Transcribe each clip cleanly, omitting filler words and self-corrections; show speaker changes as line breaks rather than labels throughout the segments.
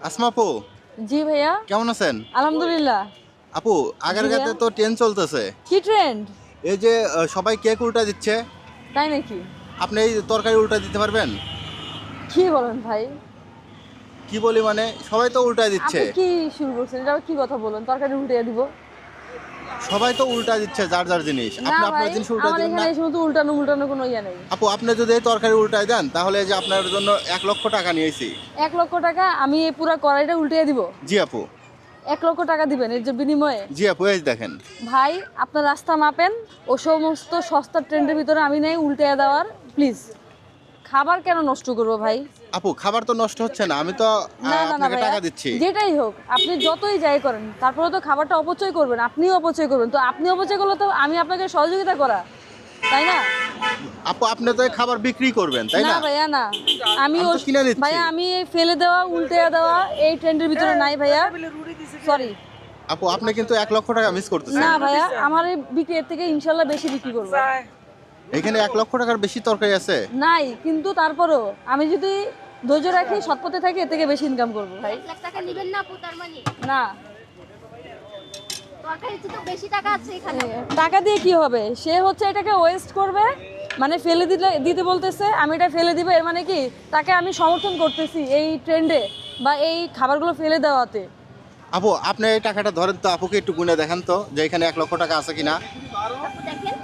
আসমা আপু,
জি ভাইয়া।
কেমন আছেন?
আলহামদুলিল্লাহ।
আপু, আগারগাঁওতে তো ট্রেন চলতেছে।
কি ট্রেন্ড?
এই যে সবাই কেক উল্টা দিচ্ছে,
তাই নাকি?
আপনি এই তরকারি উল্টা দিতে পারবেন?
কি বলেন ভাই?
কি বলি মানে, সবাই তো উল্টা দিচ্ছে।
আপনি কি শুরু করছেন? এটা আবার কি কথা বলেন? তরকারি উল্টে দিব?
সবাই তো উল্টা দিচ্ছে যার যার জিনিস,
না
আপনি
ভাই,
আপনার জিনিস উল্টা
আমার
দিবেন
এখানে
না?
এই সমস্ত উল্টানো মুল্টানো কোনো ইয়ে নেই।
আপু, আপনি যদি এই তরকারি উল্টায় দেন তাহলে এই যে আপনার জন্য 1,00,000 টাকা নিয়েছি।
1 লক্ষ টাকা আমি এই পুরো কড়াইটা উল্টে দিব?
জি আপু।
1 লক্ষ টাকা দিবেন এর যে বিনিময়ে?
জি আপু, এই দেখেন।
ভাই, আপনার রাস্তা মাপেন। ও সমস্ত সস্তা ট্রেন্ডের ভিতরে আমি নেই উল্টে দেওয়ার। প্লিজ, খাবার কেন নষ্ট করবো ভাই?
আপু, খাবার তো নষ্ট হচ্ছে না, আমি তো
না না না
আপনাকে
ভাইয়া,
টাকা দিচ্ছি।
যেটাই হোক আপনি যতই যাই করেন তারপরে তো খাবারটা অপচয় করবেন, আপনিও অপচয় করবেন। তো আপনি অপচয় করলে তো আমি আপনাকে সহযোগিতা করা, তাই না?
আপু, আপনি তো এই খাবার বিক্রি করবেন তাই
না
না?
ভাইয়া না, আমি
আমি তো কিনে দিচ্ছি।
ভাইয়া আমি এই ফেলে দেওয়া উল্টে দেওয়া এই ট্রেন্ডের ভিতরে নাই ভাইয়া, সরি।
আপু, আপনি কিন্তু 1,00,000 টাকা মিস করতেছেন।
না ভাইয়া, আমার এই বিক্রি এর থেকে ইনশাল্লাহ বেশি বিক্রি করবো।
এখানে 1,00,000 টাকার বেশি তরকারি আছে।
নাই, কিন্তু তারপরও আমি যদি ধৈর্য রাখি, সৎপথে থাকি, এর থেকে বেশি ইনকাম করবো ভাই।
1 লাখ টাকা নেবেন না আপু? তার মানে
না,
তরকারিতে তো বেশি টাকা আছে এখানে।
টাকা দিয়ে কি হবে? সে হচ্ছে এটাকে ওয়েস্ট করবে, মানে ফেলে দিতে বলতেছে, আমি এটা ফেলে দিব। এর মানে কি তাকে আমি সমর্থন করতেছি এই ট্রেন্ডে বা এই খাবারগুলো ফেলে দেওয়াতে?
আপু, আপনি এই টাকাটা ধরেন তো, আপুকে একটু গুনে দেখান তো যে এখানে 1,00,000 টাকা আছে কিনা।
আপু দেখেন,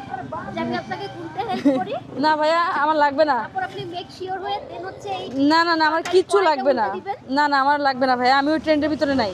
যে আমি আপনাকে গুনতে হেল্প করি,
না ভাইয়া, আমার লাগবে না।
তারপর আপনি মেক শিওর হয়ে দেন হচ্ছে এই
না না না, আমার কিচ্ছু
কড়াইটা
লাগবে না।
উল্টে দিবেন।
না না, আমার লাগবে না ভাইয়া, আমি ওই ট্রেন্ডের ভিতরে নাই।